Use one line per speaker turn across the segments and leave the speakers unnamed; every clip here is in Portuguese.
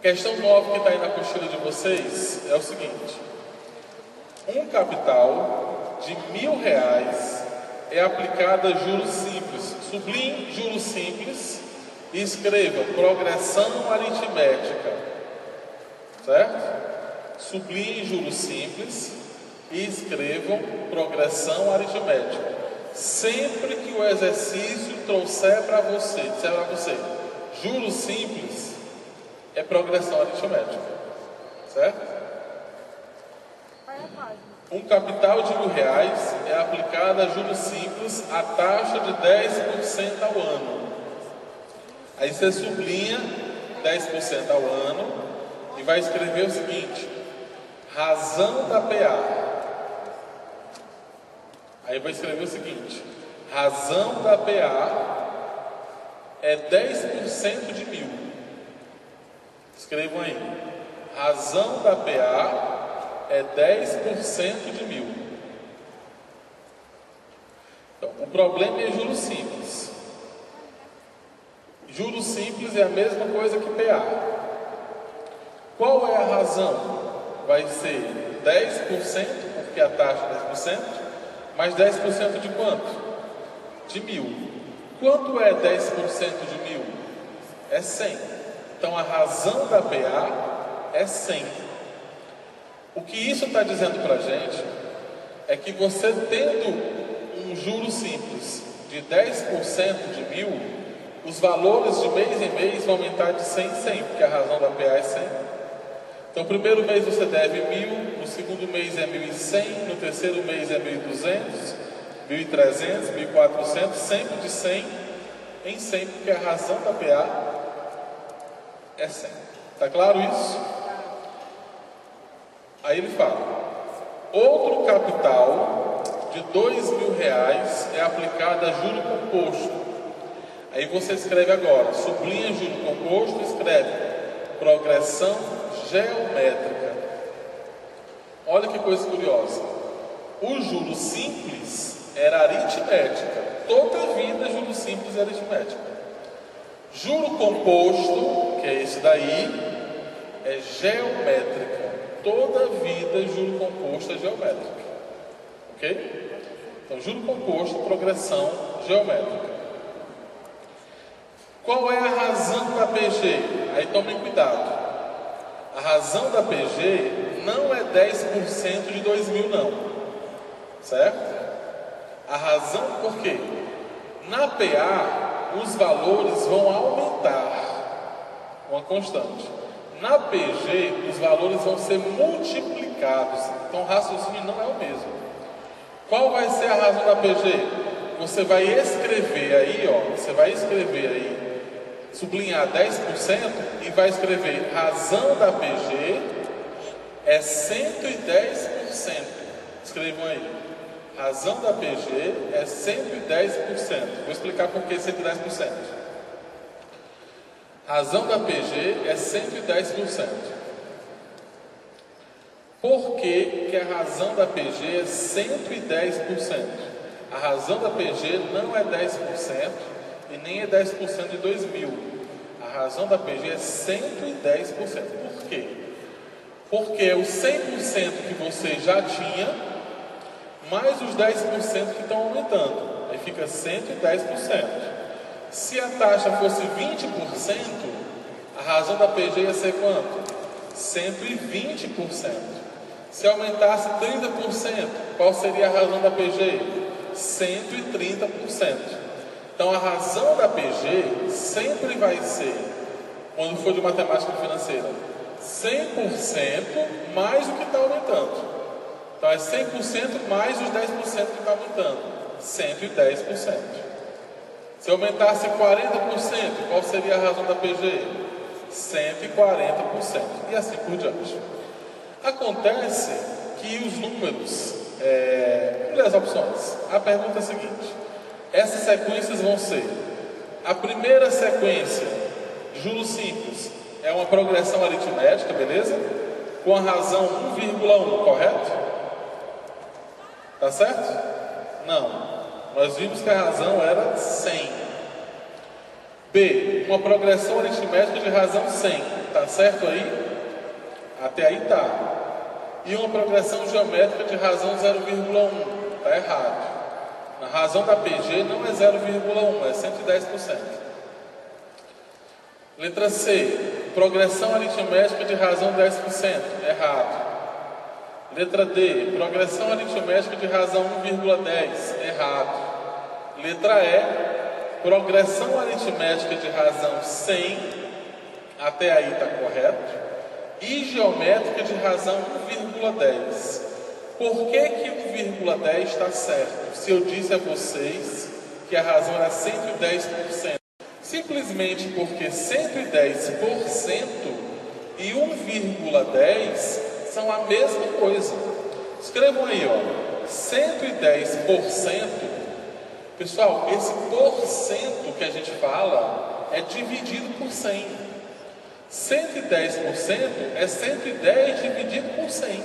questão 9 que está aí na apostila de vocês é o seguinte: um capital de R$1.000 é aplicado a juros simples. Sublinhe juros simples e escreva progressão aritmética, certo? Sublinhe juros simples e escrevam progressão aritmética. Sempre que o exercício trouxer para você, disser para você, juros simples, é progressão aritmética, certo? Um capital de R$1.000 é aplicado a juros simples a taxa de 10% ao ano. Aí você sublinha 10% ao ano e vai escrever o seguinte: razão da PA. Aí vai escrever o seguinte: razão da PA é 10% de 1.000. Escrevam aí: razão da PA é 10% de 1.000. Então, o problema é juros simples. Juros simples é a mesma coisa que PA. Qual é a razão? Vai ser 10%, porque a taxa é 10%, mais 10% de quanto? De 1.000. Quanto é 10% de 1.000? É 100. Então, a razão da PA é 100. O que isso está dizendo para a gente é que você tendo um juro simples de 10% de 1.000, os valores de mês em mês vão aumentar de 100 em 100, porque a razão da PA é 100. Então, no primeiro mês você deve 1.000, no segundo mês é 1.100, no terceiro mês é 1.200, 1.300, 1.400, sempre de 100 em 100, porque a razão da PA é 100. Está claro isso? Aí ele fala: outro capital de R$2.000 é aplicado a juro composto. Aí você escreve agora, sublinha juro composto, escreve progressão geométrica. Olha que coisa curiosa. O juro simples era aritmética. Toda a vida juro simples é aritmética. Juro composto, que é esse daí, é geométrica. Toda a vida juro composto é geométrica. Ok? Então, juro composto, progressão geométrica. Qual é a razão da PG? Aí tomem cuidado. A razão da PG não é 10% de 2.000 não. Certo? A razão por quê? Na PA, os valores vão aumentar. Uma constante. Na PG, os valores vão ser multiplicados. Então, o raciocínio não é o mesmo. Qual vai ser a razão da PG? Você vai escrever aí, ó. Você vai escrever aí, sublinhar 10% e vai escrever razão da PG é 110%. Escrevam aí. Razão da PG é 110%. Vou explicar por que 110%. Razão da PG é 110%. Por que que a razão da PG é 110%? A razão da PG não é 10% e nem é 10% de 2.000. A razão da PG é 110%. Por quê? Porque é o 100% que você já tinha, mais os 10% que estão aumentando. Aí fica 110%. Se a taxa fosse 20%, a razão da PG ia ser quanto? 120%. Se aumentasse 30%, qual seria a razão da PG? 130%. Então a razão da PG sempre vai ser, quando for de matemática financeira, 100% mais o que está aumentando. Então é 100% mais os 10% que está aumentando, 110%. Se aumentasse 40%, qual seria a razão da PG? 140%. E assim por diante. Acontece que os números, olha as opções. A pergunta é a seguinte: essas sequências vão ser, a primeira sequência, juros simples, é uma progressão aritmética, beleza? Com a razão 1,1, correto? Tá certo? Não. Nós vimos que a razão era 100. B, uma progressão aritmética de razão 100. Tá certo aí? Até aí tá. E uma progressão geométrica de razão 0,1. Tá errado. Na razão da PG não é 0,1, é 110%. Letra C. Progressão aritmética de razão 10%. Errado. Letra D. Progressão aritmética de razão 1,10. Errado. Letra E. Progressão aritmética de razão 100. Até aí está correto. E geométrica de razão 1,10. Por que 1,10 está certo? Se eu disse a vocês que a razão era 110%. Simplesmente porque 110% e 1,10 são a mesma coisa. Escrevam aí, ó. 110%. Pessoal, esse porcento que a gente fala é dividido por 100. 110% é 110 dividido por 100.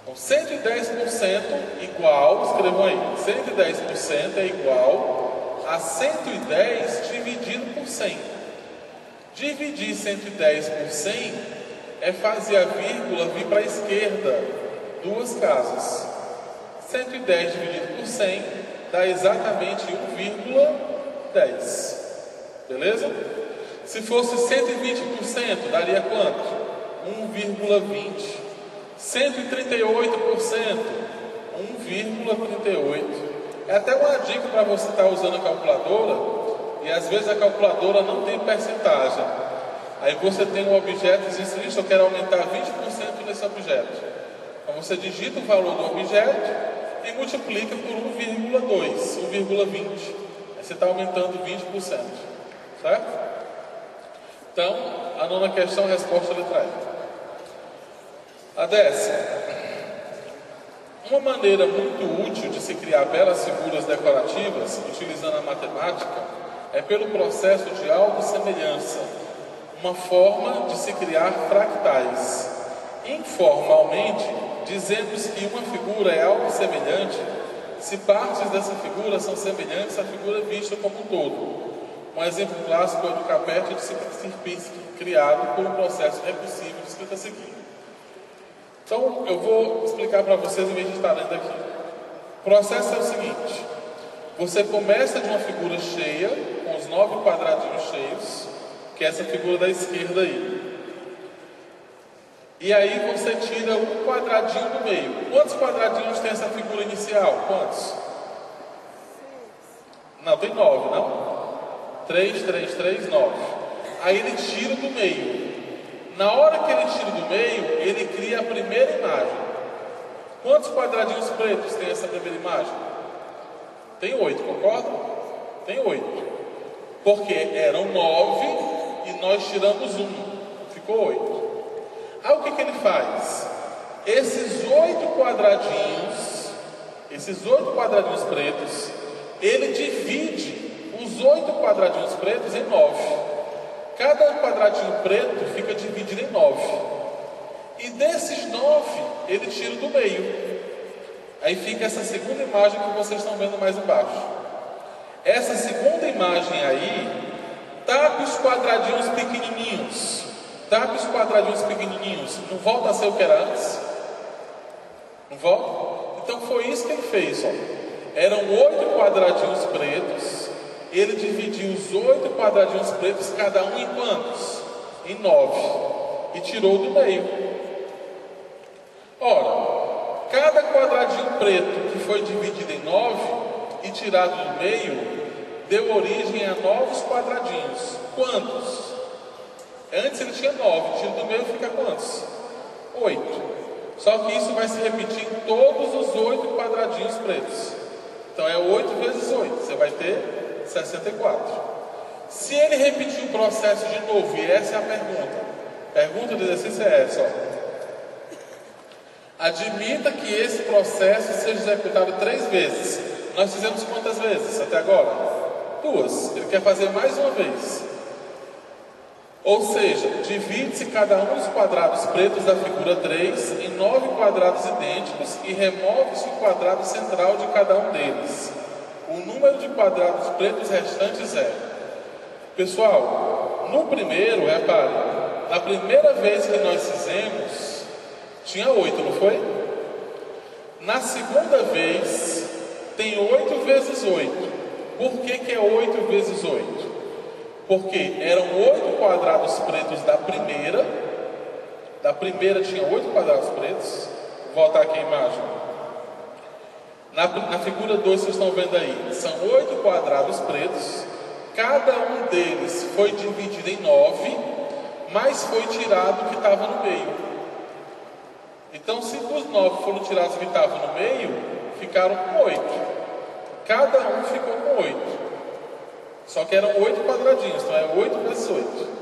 Então, 110% igual, escrevam aí, 110% é igual a 110 dividido por 100. Dividir 110 por 100 é fazer a vírgula vir para a esquerda, duas casas. 110 dividido por 100 dá exatamente 1,10. Beleza? Se fosse 120%, daria quanto? 1,20. 138%, 1,38. É até uma dica para você estar usando a calculadora, e às vezes a calculadora não tem percentagem. Aí você tem um objeto e diz assim, eu quero aumentar 20% nesse objeto. Então você digita o valor do objeto e multiplica por 1,2, 1,20. Aí você está aumentando 20%. Certo? Então, a nona questão, resposta letra E. A 10ª. Uma maneira muito útil de se criar belas figuras decorativas, utilizando a matemática, é pelo processo de autossemelhança, uma forma de se criar fractais. Informalmente, dizemos que uma figura é autossemelhante se partes dessa figura são semelhantes à figura vista como um todo. Um exemplo clássico é o do capete de Sierpinski, criado por um processo recursivo descrito a seguir. Então, eu vou explicar para vocês em vez de estar lendo aqui. O processo é o seguinte: você começa de uma figura cheia, com os 9 quadradinhos cheios, que é essa figura da esquerda aí. E aí você tira um quadradinho do meio. Quantos quadradinhos tem essa figura inicial? Quantos? Não, tem 9, não? 3, 3, 3, 9. Aí ele tira do meio. Na hora que ele tira do meio, ele cria a primeira imagem. Quantos quadradinhos pretos tem essa primeira imagem? Tem 8, concorda? Tem 8. Porque eram 9 e nós tiramos 1. Ficou 8. Aí o que ele faz? Esses 8 quadradinhos pretos, ele divide os 8 quadradinhos pretos em 9. Cada quadradinho preto fica dividido em 9. E desses 9, ele tira do meio. Aí fica essa segunda imagem que vocês estão vendo mais embaixo. Essa segunda imagem aí, tape os quadradinhos pequenininhos. Tape os quadradinhos pequenininhos. Não volta a ser o que era antes? Não volta? Então foi isso que ele fez, ó. Eram 8 quadradinhos pretos. Ele dividiu os 8 quadradinhos pretos, cada um em quantos? Em 9. E tirou do meio. Ora, cada quadradinho preto que foi dividido em 9 e tirado do meio, deu origem a novos quadradinhos. Quantos? Antes ele tinha 9, tira do meio fica quantos? 8. Só que isso vai se repetir em todos os 8 quadradinhos pretos. Então é 8 vezes 8, você vai ter 64. Se ele repetir o processo de novo, e essa é a pergunta. A pergunta do exercício é essa, ó. Admita que esse processo seja executado 3 vezes. Nós fizemos quantas vezes até agora? 2. Ele quer fazer mais uma vez. Ou seja, divide-se cada um dos quadrados pretos da figura 3 em 9 quadrados idênticos e remove-se o quadrado central de cada um deles. O número de quadrados pretos restantes é. Pessoal, no primeiro, repare, na primeira vez que nós fizemos, tinha 8, não foi? Na segunda vez, tem 8 vezes 8. Por que que é 8 vezes 8? Porque eram 8 quadrados pretos da primeira. Da primeira tinha 8 quadrados pretos. Vou voltar aqui a imagem. Na figura 2, vocês estão vendo aí, são 8 quadrados pretos. Cada um deles foi dividido em 9, mas foi tirado o que estava no meio. Então, se dos 9 foram tirados o que estava no meio, ficaram com 8. Cada um ficou com 8. Só que eram 8 quadradinhos, então é 8 vezes 8.